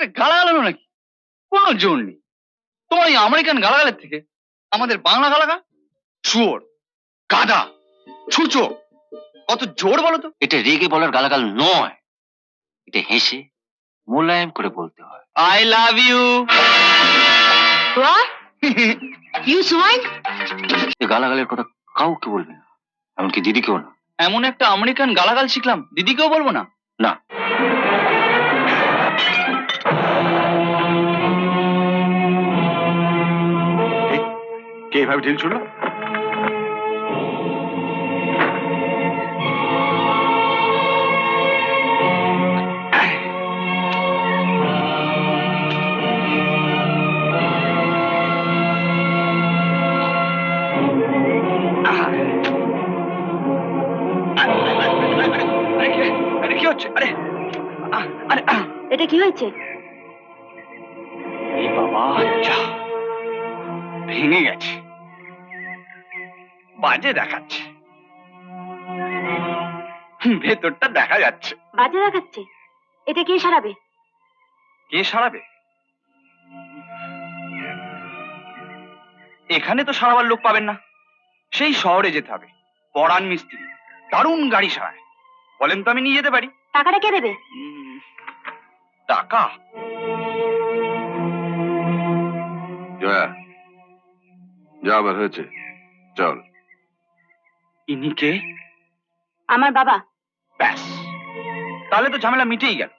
এটা গালাগালানো নাকি? কোনো জোর নেই। তোমার এই আমেরিকান গালাগালের থেকে আমাদের বাংলা গালাগাল, শুয়োর, গাধা, ছুঁচো, কত জোর বলো তো? এটা রেগে বলার গালাগাল নয়, এটা হেসে মোলায়েম করে বলতে হয়। I love you. What? You swine? এই গালাগালের কথা কাউকে বলবে না, এমনকি দিদিকেও না। এমন একটা আমেরিকান গালাগাল শিখলাম, দিদিকেও বলবো না। না, কে এভাবে ঢিল ছুড়লো? আরে কি হচ্ছে? আরে আরে এটা কি হয়েছে? এই বাবা, যা ভেঙে গেছে, বাজে দেখাচ্ছে, ভেতরটা দেখা যাচ্ছে। বাজে দেখাচ্ছে? এটা কে সারাবে? কে সারাবে? এখানে তো সারাবার লোক পাবেন না, সেই শহরে যেতে হবে। পরাণ মিস্ত্রি দারুণ গাড়ি সারায়, বলেন তো আমি নিয়ে যেতে পারি। টাকাটা কে দেবে? টাকা? জয়া, যা আবার হয়েছে, চল। ইনি কে? আমার বাবা। ব্যাস, তাহলে তো ঝামেলা মিটেই গেল।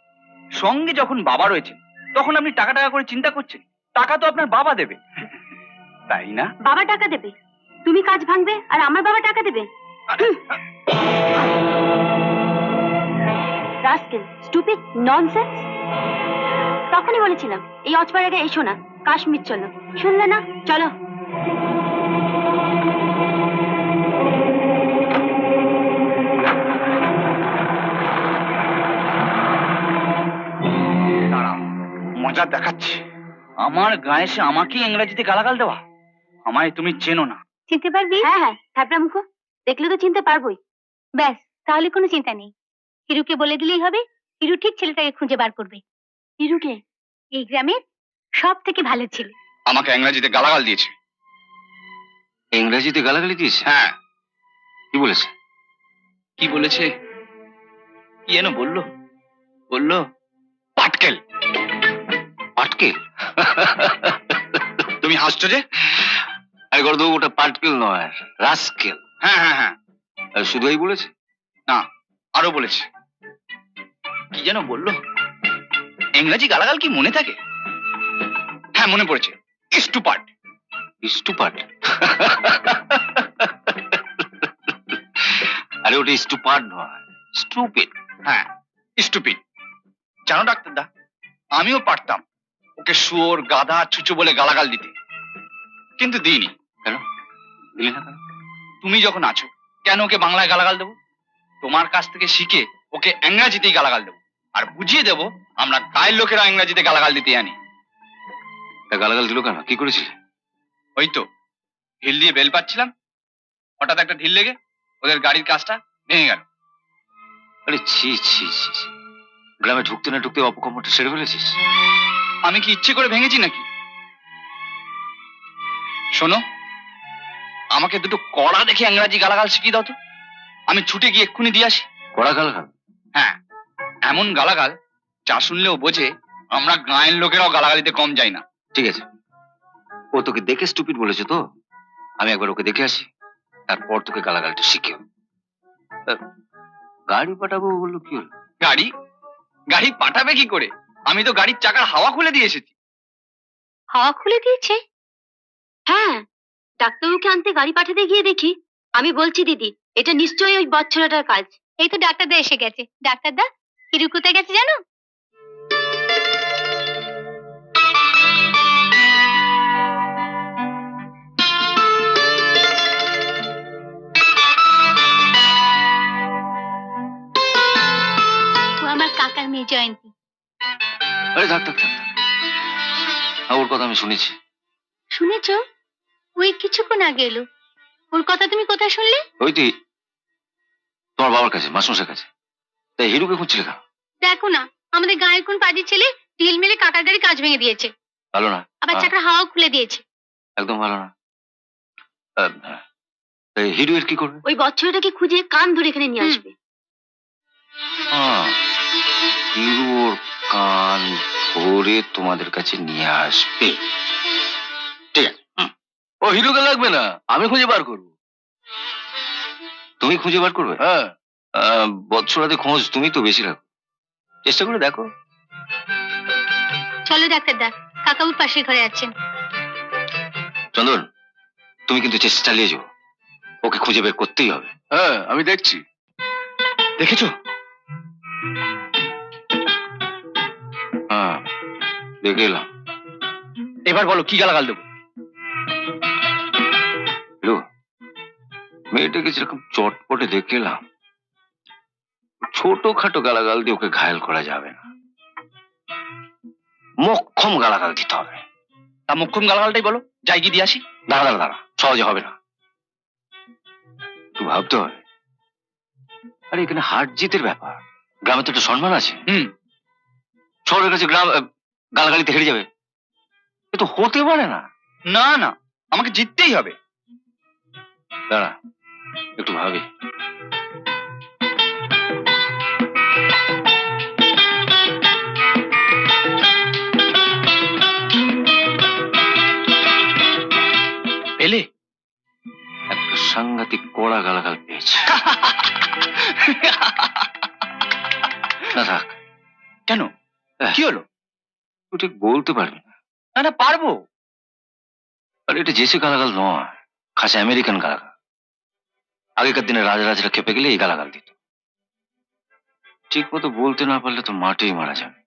সঙ্গে যখন বাবা রয়েছে তখন আপনি টাকা টাকা করে চিন্তা করছেন? টাকা তো আপনার বাবা দেবে, তাই না? বাবা টাকা দেবে? তুমি কাজ ভাঙবে আর আমার বাবা টাকা দেবে? Rascal, stupid, nonsense. তখনই বলেছিলাম এই অজপাড়াকে এসো না, কাশ্মীর চলো, শুনলে না? চলো। দাঁড়াও, মজা দেখাচ্ছি। আমার গায়ে এসে আমাকেই ইংরেজিতে গালাগাল দেওয়া? আমায় তুমি চেনো না। চিনতে পারবি? হ্যাঁ হ্যাঁ, থাপড়া মুখো, দেখলে তো চিনতে পারবোই। ব্যাস, তাহলে কোনো চিন্তা নেই। হিরুকে বলে দিলেই হবে, হিরু ঠিক ছেলেটাকে খুঁজে বার করবে। হিরুকে? এই গ্রামের সব থেকে ভালো ছেলে। আমাকে ইংরেজিতে গালাগাল দিয়েছে। ইংরেজিতে গালাগালি দিয়েছে? হ্যাঁ। কি বলেছে? কি বলেছে? কি যেন বললো, বললো পাটকেল। পাটকেল? তুমি হাসছো যে? আরে গর্দ, ওটা পাটকেল নয়, রাস্কেল। হ্যাঁ হ্যাঁ হ্যাঁ। আর শুধু এই বলেছে? না, আরো বলেছে। কি যেন বললো? ইংরেজি গালাগাল কি মনে থাকে? হ্যাঁ, মনে পড়েছে, স্টুপার্ড। স্টুপার্ড? আরে ওটা স্টুপার্ড নয়, স্টুপিড। হ্যাঁ, স্টুপিড। জানো ডাক্তার দা, আমিও পারতাম ওকে শুয়োর, গাধা, ছুঁচো বলে গালাগাল দিতে, কিন্তু দিইনি। কেন দিলি না? কেন? তুমি যখন আছো, কেন ওকে বাংলায় গালাগাল দেবো? তোমার কাছ থেকে শিখে ওকে ইংরাজিতেই গালাগাল দেবো, আর বুঝিয়ে দেবো আমরা গায়ের লোকেরা ইংরাজিতে গালাগাল দিতে জানি। তা গালাগাল দিল কেন? কি করেছিল? ওই তো ঢিল দিয়ে বেল পাচ্ছিলাম, হঠাৎ একটা ঢিল লেগে ওদের গাড়ির কাজটা ভেঙে গেল। আরে ছি ছি ছি ছি। গ্রামে ঢুকতে না ঢুকতে অপকর্মটা সেরে ফেলেছিস? আমি কি ইচ্ছে করে ভেঙেছি নাকি? শোনো, আমাকে দুটো কড়া দেখে ইংরাজি গালাগাল শিখিয়ে দাও তো, আমি ছুটে গিয়ে এক্ষুনি দিয়ে আসি। কড়া গালাগাল? হ্যাঁ, এমন গালাগাল যা শুনলেও বোঝে আমরা গায়ের লোকেরাও গালাগালিতে কম যাই না। ঠিক আছে, ও তোকে দেখে স্টুপিড বলেছে তো, আমি একবার ওকে দেখে আসি, তারপর তোকে গালাগালটা শিখিও। গাড়ি পাঠাবো বললো, কি হলো? গাড়ি? গাড়ি পাঠাবে কি করে? আমি তো গাড়ির চাকার হাওয়া খুলে দিয়ে এসেছি। হাওয়া খুলে দিয়েছে? হ্যাঁ, ডাক্তারবাবুকে আনতে গাড়ি পাঠাতে গিয়ে দেখি। আমি বলছি দিদি, এটা নিশ্চয়ই ওই বচ্ছরাটার কাজ। এই তো ডাক্তারদা এসে গেছে। ডাক্তারদা, হিরু কোথায় গেছে জানো? ও আমার কাকার মেয়ে জয়ন্তী। আরে থাক থাক থাক থাক। ওর কথা আমি শুনেছি। শুনেছ? ওই কিছুক্ষণ আগে এলো। ওর কথা তুমি কোথায় শুনলে? ওই তুই তোমার বাবার কাছে, মাসমশার কাছে। তাই হিরুকে খুঁজছিলে কেন? দেখো না, আমাদের গায়ের কোন পাজি ছেলে তিল মিলে কাকার গাড়ি কাঁচ ভেঙে দিয়েছে, ভালো না, আবার চাকার হাওয়া খুলে দিয়েছে। একদম ভালো না। হিরো এর কি করবে? ওই বচ্চরটাকে খুঁজে কান ধরে এখানে নিয়ে আসবে। হিরোর কান ধরে তোমাদের কাছে নিয়ে আসবে, ঠিক আছে? ও হিরোকে লাগবে না, আমি খুঁজে বার করবো। তুমি খুঁজে বার করবে? হ্যাঁ, বৎসরাতে খোঁজ তুমি তো বেশি রাখো, চেষ্টা করে দেখো। চলো ডাক্তার দা, কাকাবুর পাশের ঘরে আছেন। চন্দন, তুমি কিন্তু চেষ্টা চালিয়ে যাও, ওকে খুঁজে বের করতেই হবে। হ্যাঁ আমি দেখছি। দেখেছো? হ্যাঁ, দেখে এলাম। এবার বলো কি গালাগাল দেবো? হ্যালো, মেয়েটাকে যেরকম চটপটে দেখে এলাম, ছোটখাটো গালাগাল দিয়ে ওকে ঘায়েল করা যাবে না, মক্ষম গালাগাল দিতে হবে। তা মোক্ষম গালাগালটাই বলো, যাই গিয়ে দিয়ে আসি। দাঁড়া দাঁড়া দাঁড়া, সহজে হবে না, একটু ভাবতে হবে। আরে এখানে হার জিতের ব্যাপার, গ্রামে তো একটা সম্মান আছে। শহরের কাছে গ্রাম গালাগালিতে হেরে যাবে, এ তো হতে পারে না। না না, আমাকে জিততেই হবে। দাঁড়া একটু ভাবি। পেলে একটা সাংঘাতিক কড়া গালাগাল পেয়েছে। না থাক। কেন, কি হলো? তুই ঠিক বলতে পারবি না। না না পারবো। আর এটা জেসে গালাগাল নয়, খাসা আমেরিকান গালাগাল। আগেকার দিনে রাজরাজরা খেপে গেলে এই গালাগাল দিত। ঠিক মতো বলতে না পারলে তো মাঠেই মারা যাবে।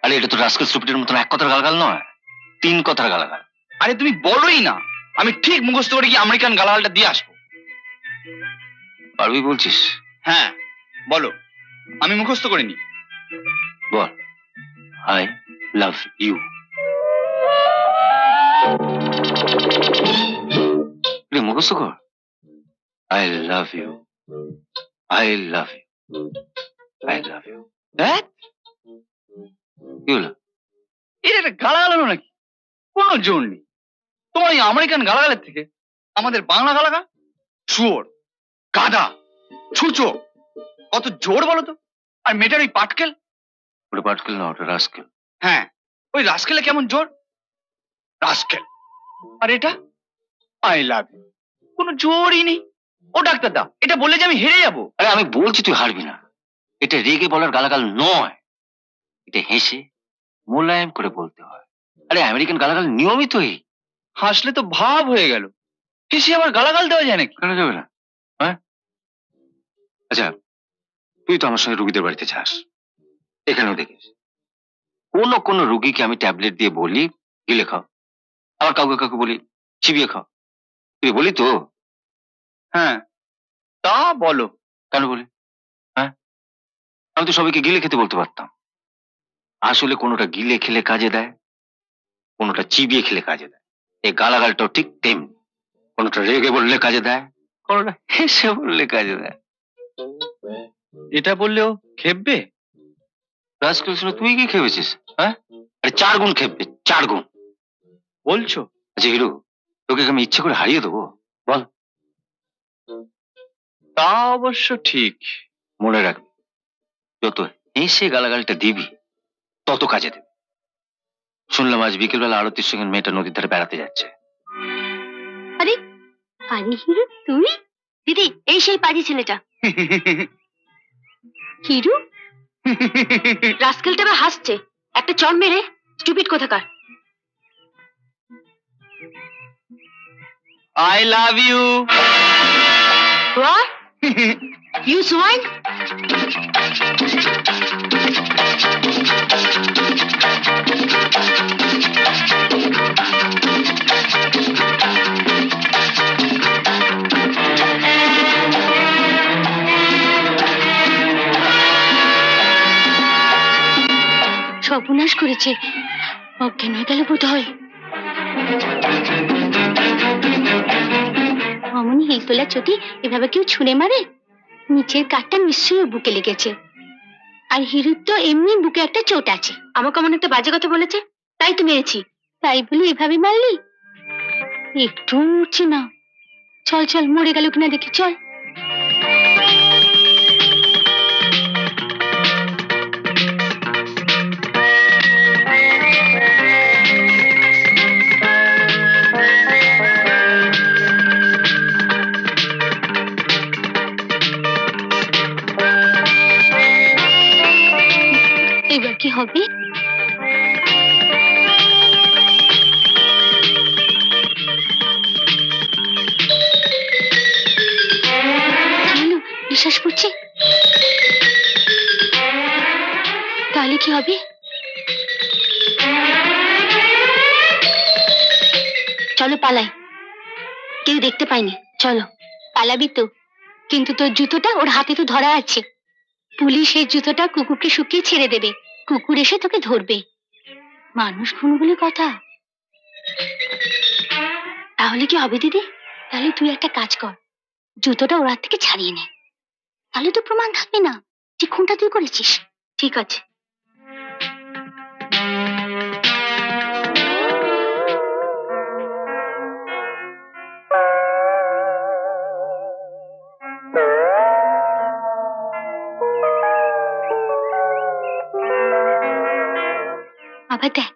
আরে এটা তো রাস্কেল স্টুপিডের মতন এক কথার গালাগাল নয়, 3 কথার গালাগাল। আরে তুমি বলোই না, আমি ঠিক মুখস্থ করে গিয়ে আমেরিকান গালাগালটা দিয়ে আসবো। পারবি বলছিস? হ্যাঁ বলো, আমি মুখস্থ করিনি। বল, আই লাভ ইউ। মুখস্থ কর, I love you, I love you, I love you. কি হলো? এটা একটা গালাগাল হলো নাকি? কোনো জোর নেই। তোমার এই আমেরিকান গালাগালের থেকে আমাদের বাংলা গালাগাল, শুয়োর, গাধা, ছুঁচো, কত জোর বলো তো। আর মেয়েটার ওই পাটকেল। ওটা পাটকেল না, ওটা রাস্কেল। হ্যাঁ, ওই রাস্কেলে কেমন জোর, রাস্কেল। আর এটা আই লাভ ইউ, কোনো জোরই নেই। ও ডাক্তার দা, এটা বললে যে আমি হেরে যাবো। আরে আমি বলছি তুই হারবি না, এটা রেগে বলার গালাগাল নয়, এটা হেসে মোলায়েম করে বলতে হয়। আরে আমেরিকান গালাগাল নিয়মিতই। হাসলে তো ভাব হয়ে গেল, হেসে আবার গালাগাল দেওয়া যায় নাকি? কেন যাবে না? হ্যাঁ, আচ্ছা তুই তো আমার সঙ্গে রুগীদের বাড়িতে যাস, এখানেও দেখিস কোন রুগীকে আমি ট্যাবলেট দিয়ে বলি গিলে খাও, আবার কাউকে কাউকে বলি চিবিয়ে খাও। তুই বলি তো? হ্যাঁ তা বলো। কেন বলি? হ্যাঁ, আমি তো সবাইকে গিলে খেতে বলতে পারতাম। আসলে কোনোটা গিলে খেলে কাজে দেয়, কোনোটা চিবিয়ে খেলে কাজে দেয়। এই গালাগালটাও ঠিক তেমনি, কোনোটা রেগে বললে কাজে দেয়, কোনোটা হেসে বললে কাজে দেয়। এটা বললেও খেপবে? রাজকৃষ্ণ তুই কি খেয়েছিস? হ্যাঁ, আরে 4 গুণ খেপবে, 4 গুণ। বলছো? আচ্ছা হিরো, তোকে আমি ইচ্ছে করে হারিয়ে দেবো বল? তা অবশ্য ঠিক। মনে রাখবি, যত হেসে গালাগালটা দিবি তত কাজে দেবে। শুনলাম আজ বিকেলবেলা আরতির সঙ্গে মেয়েটা নদীর ধারে বেড়াতে যাচ্ছে। আরে আরে হিরু, তুমি? দিদি, এই সেই পাজি ছেলেটা। হিরু, রাস্কেলটা আবার হাসছে। একটা চড় মেরে, স্টুপিড কোথাকার। I love you. What? You swine? সর্বনাশ করেছে, অজ্ঞান হয়ে গেল বোধ হয়। অমনি হিলতোলা চটি এভাবে কেউ ছুঁড়ে মারে? নিচের কাঠটা নিশ্চয়ই বুকে লেগেছে। আর হিরুর তো এমনি বুকে একটা চোট আছে, আমাকে এমন একটা বাজে কথা বলেছে, তাই তো মেরেছি। তাই বলে এভাবে মারলি? একটু উঠছি না। চল চল, মরে গেল কিনা দেখি, চল। এবার কি হবে? চলো, নিঃশ্বাস পড়ছে। তাহলে কি হবে? চলো পালাই, কেউ দেখতে পাইনি। চলো। পালাবি তো, কিন্তু তোর জুতোটা ওর হাতে তো ধরা আছে। পুলিশ এই জুতোটা কুকুরকে শুকিয়ে ছেড়ে দেবে, কুকুর এসে তোকে ধরবে। মানুষ খুন বলে কথা। তাহলে কি হবে দিদি? তাহলে তুই একটা কাজ কর, জুতোটা ওর হাত থেকে ছাড়িয়ে নে, তাহলে তো প্রমাণ থাকবে না যে খুনটা তুই করেছিস। ঠিক আছে। আবার দেখ।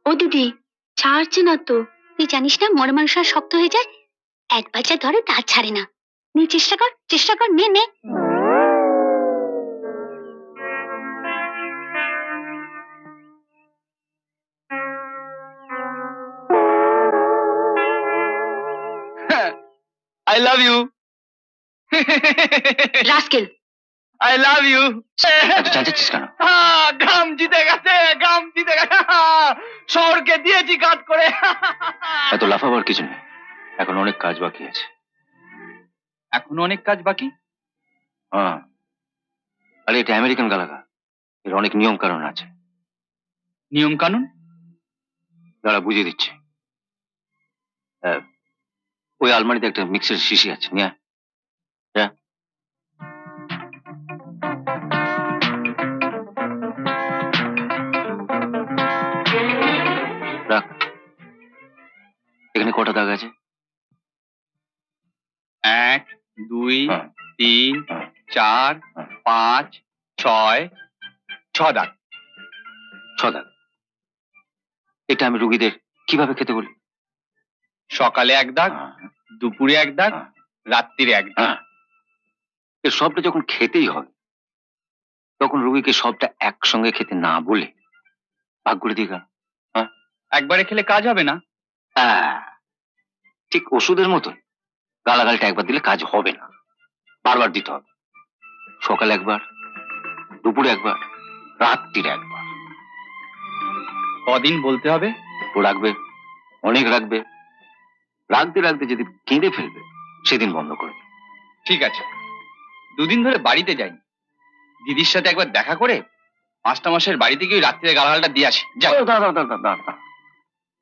ও দিদি, ছাড়ছে না তো। তুই জানিস না মরা মানুষ আর শক্ত হয়ে যায়, একবার যা ধরে তার ছাড়ে না। নে, চেষ্টা কর, চেষ্টা কর, নে নে। I love you. Rascal. I love you. এত চাঁচাচ্ছিস কেন? গাম জিতে গেছে, গাম জিতে গেছে। শহরকে দিয়েছি কাজ করে। এত লাফাবার কিছু নেই, এখন অনেক কাজ বাকি আছে। এখনো অনেক কাজ বাকি? হ্যাঁ, আরে এটা আমেরিকান গালাগা, এর অনেক নিয়ম কানুন আছে। নিয়ম কানুন? দাঁড়া বুঝিয়ে দিচ্ছি। ওই আলমারিতে একটা মিক্সের শিশি আছে, নিয়ে আয়। যা। রাখ। এখানে কটা দাগ আছে? 1 2 হ্যাঁ, 3 হ্যাঁ, 4 হ্যাঁ। 5 6 6 দাগ। 6 দাগ। এটা আমি রুগীদের কিভাবে খেতে বলি? সকালে 1 দাগ, হ্যাঁ, দুপুরে 1 দাগ, হ্যাঁ, রাত্রিরে 1 দাগ। হ্যাঁ। এর সবটা যখন খেতেই হবে, তখন রুগীকে সবটা একসঙ্গে খেতে না বলে ভাগ করে দিই কেন? একবারে খেলে কাজ হবে না। হ্যাঁ, ঠিক ওষুধের মতোই গালাগালটা একবার দিলে কাজ হবে না, বারবার দিতে হবে। সকালে একবার, দুপুরে একবার, রাত্রিরে একবার। কদিন বলতে হবে? ও রাখবে, অনেক রাখবে। রাখতে রাখতে যদি কেঁদে ফেলবে, সেদিন বন্ধ করবে। ঠিক আছে, 2 দিন ধরে বাড়িতে যাইনি। দিদির সাথে একবার দেখা করে মাস্টারমশাইয়ের বাড়িতে গিয়ে রাত্রিরে গালাগালটা দিয়ে আসি। যাও। দাঁড়া,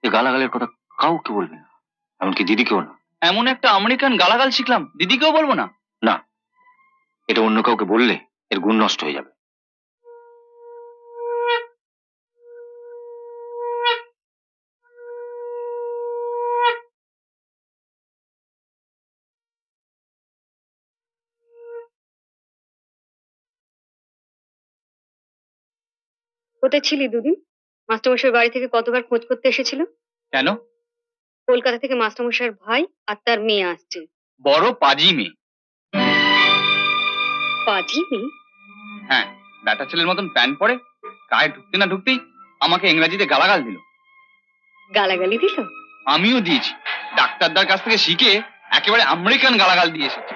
এই গালাগালের কথা কাউকে বলবে না, এমনকি দিদিকেও না। এমন একটা আমেরিকান গালাগাল শিখলাম, দিদিকেও বলবো না? না, এটা অন্য কাউকে বললে এর গুণ নষ্ট হয়ে যাবে। কোথায় ছিলি দুদিন? মাস্টারমশাইয়ের বাড়ি থেকে কতবার খোঁজ করতে এসেছিল? কেন? কলকাতা থেকে মাস্টারমশাইয়ের ভাই আর তার মেয়ে আসছে। বড় পাজি মেয়ে। পাজি মেয়ে? হ্যাঁ, ব্যাটা ছেলের মতন প্যান্ট পরে, গায়ে ঢুকতে না ঢুকতেই আমাকে ইংরেজিতে গালাগাল দিল। গালাগালি দিল? আমিও দিয়েছি। ডাক্তারদার কাছ থেকে শিখে একেবারে আমেরিকান গালাগাল দিয়ে এসেছি।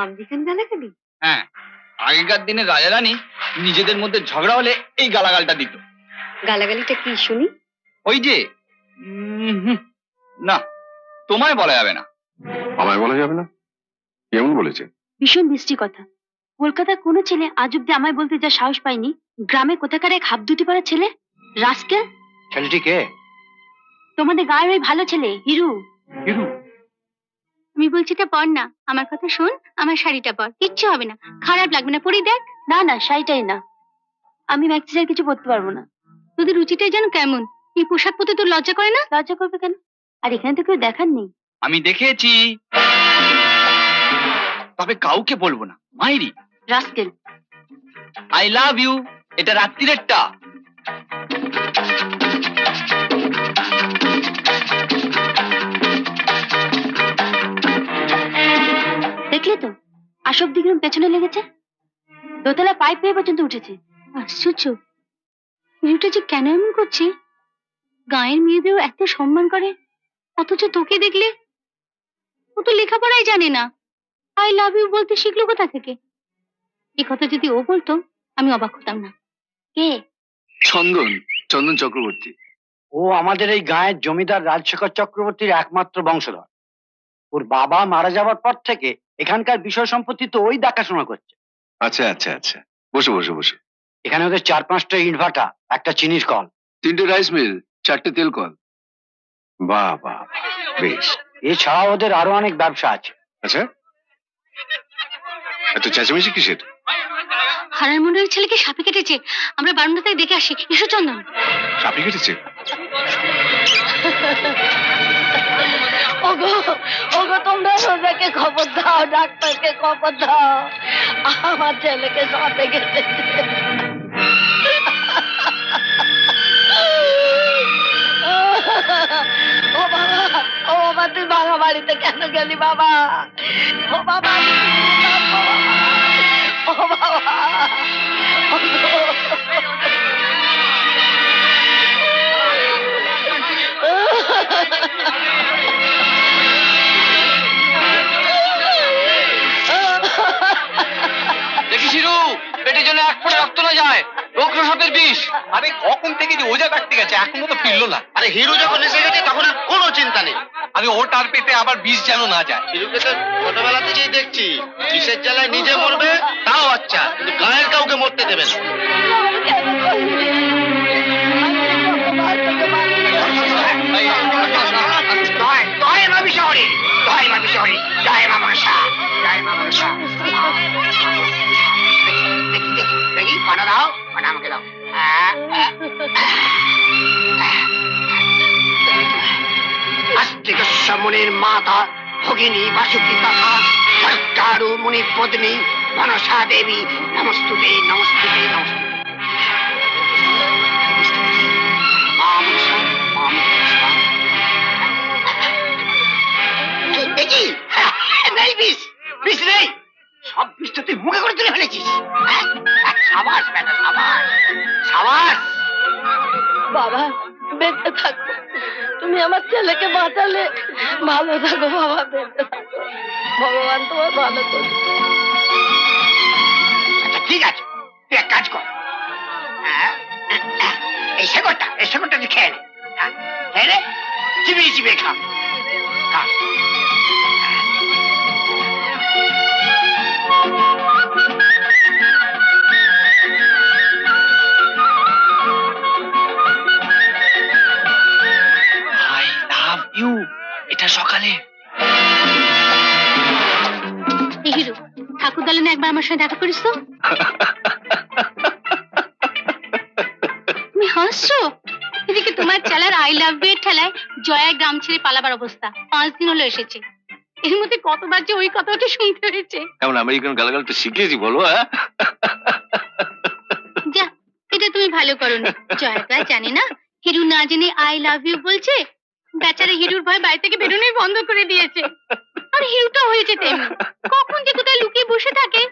আমেরিকান গালাগালি? হ্যাঁ, আগেকার দিনে রাজা রানী নিজেদের মধ্যে ঝগড়া হলে এই গালাগালটা দিত। গালাগালিটা কি শুনি? ওই যে না, তোমায় বলা যাবে না। আমায় বলা যাবে না? কেমন বলেছে? ভীষণ মিষ্টি কথা। কলকাতার কোনো ছেলে আজ অব্দি আমায় বলতে যা সাহস পায়নি, গ্রামে কোথাকার এক হাফ দুটি পাড়া ছেলে। রাস্কেল। ছেলেটি কে? তোমাদের গায়ের ওই ভালো ছেলে হিরু, হিরু, আমি বলছি এটা পর না, আমার কথা শোন, আমার শাড়িটা পর, কিচ্ছু হবে না, খারাপ লাগবে না, পরি দেখ। না না, শাড়িটাই না, আমি ম্যাক্সি আর কিছু পরতে পারবো না। তোদের রুচিটাই যেন কেমন, এই পোশাক পরতে তোর লজ্জা করে না? লজ্জা করবে কেন? আর এখানে তো কেউ দেখার নেই। আমি দেখেছি, তবে কাউকে বলবো না। মাইরি, রাস্কেল। আই লাভ ইউ, এটা রাত্রিরেরটা। দেখলি তো, আসব দিকে পেছনে লেগেছে, দোতলা পাইপ পেয়ে পর্যন্ত উঠেছে। আশ্চর্য, মেয়েটা যে কেন এমন করছে? গায়ের মেয়েদেরও এত সম্মান করে, অথচ তোকে দেখলে ও তো লেখাপড়াই জানে না, আই লাভ ইউ বলতে শিখলো কোথা থেকে? এই কথা যদি ও বলতো আমি অবাক হতাম না। কে? চন্দন, চন্দন চক্রবর্তী। ও আমাদের এই গায়ের জমিদার রাজশেখর চক্রবর্তীর একমাত্র বংশধর। ওর বাবা মারা যাওয়ার পর থেকে এখানকার বিষয় সম্পত্তি তো ওই দেখাশোনা করছে। আচ্ছা আচ্ছা আচ্ছা, বসো বসো বসো। এখানে ওদের 4-5টা ইটভাটা, একটা চিনির কল, 3টে রাইস মিল, 4টে তেল কল। বাহ বাহ, বেশ। এছাড়া ওদের আরো অনেক ব্যবসা আছে। আচ্ছা, এত চেঁচামেচি কিসের? হারার মন্ডলের ছেলেকে সাপে কেটেছে, আমরা বারান্দা থেকে দেখে আসি। এসো চন্দন। সাপে কেটেছে? ওগো ওগো, তোমরা সোজাকে খবর দাও, ডাক্তারকে খবর দাও, আমার ছেলেকে সাপে কেটেছে। ও বাবা, ও বাবা, তুই ভাঙা বাড়িতে কেন গেলি বাবা? ও বাবা, ও বাবা, দেখিস হিরু, পেটের জন্য এক ফোঁটা রক্ত না যায়, রক্ত সাপের বিষ। আরে কখন থেকে যে ওজা কাটতে গেছে, এখনো তো ফিরলো না। আরে হিরু যখন এসে গেছে তখন আর কোনো চিন্তা নেই। আরে ওটার পেটে আবার বিষ যেন না যায়। হিরুকে তো ছোটবেলা থেকেই দেখছি, বিষের জ্বালায় নিজে মরবে তাও আচ্ছা, কিন্তু গায়ের কাউকে মরতে দেবে না। দেখি পাটা দাও, পাটা আমাকে দাও। আস্তিকস্য মুনির মাতা ভগিনী বাসুকি তথা সরকারু মুনি পত্নী মনসা দেবী নমস্তুতে নমস্তুতে নমস্তুতে। দেখি নেই বিষ, বিষ নেই, সব বিষ তো তুই মুখে করে তুলে ফেলেছিস। সাবাস বেটা, সাবাস সাবাস। বাবা বেঁচে থাকো, তুমি আমার ছেলেকে বাঁচালে, ভালো থাকো বাবা, বেঁচে থাকো, ভগবান তোমার ভালো করবে। আচ্ছা ঠিক আছে, তুই এক কাজ কর, এই শেকড়টা তুই খেয়ে নে, খেয়ে নে, চিবিয়ে চিবিয়ে খা, খা। আই লাভ ইউ, এটা সকালে। এই হিরো, ঠাকুর দালানে একবার আমার সাথে দেখা করিস তো। তুমি হাসছো, এদিকে তোমার চালার আই লাভ ইউ এর ঠেলায় জয়া গ্রাম ছেড়ে পালাবার অবস্থা। 5 দিন হলো এসেছে, এর মধ্যে কতবার যে ওই কথাটা শুনতে হয়েছে। এমন আমেরিকান গালাগাল তো শিখিয়েছি বলো। হ্যাঁ, যা, এটা তুমি ভালো করোনি। জয়া তো আর জানে না হিরু না জেনে আই লাভ ইউ বলছে। বেচারা হিরুর ভয় বাড়ি থেকে বেরোনোই বন্ধ করে দিয়েছে। আর হিরুটা হয়েছে তেমনি, কখন যে কোথায় লুকিয়ে বসে থাকে।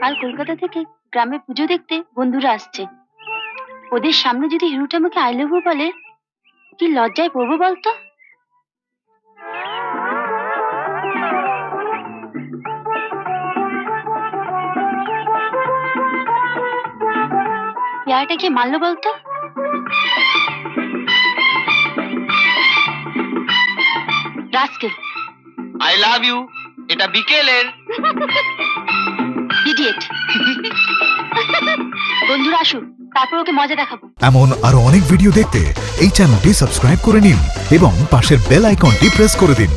কাল কলকাতা থেকে গ্রামে পুজো দেখতে বন্ধুরা আসছে, ওদের সামনে যদি হিরুটা আমাকে আই লাভ ইউ বলে, কি লজ্জায় পড়বো বলতো। পেয়ারাটা কে মারলো বলতো? রাস্কেল। আই লাভ ইউ, এটা বিকেলের। ইডিয়েট। বন্ধুরা আসুক, তারপর ওকে মজা দেখাবো। এমন আরো অনেক ভিডিও দেখতে এই চ্যানেলটি সাবস্ক্রাইব করে নিন এবং পাশের বেল আইকনটি প্রেস করে দিন।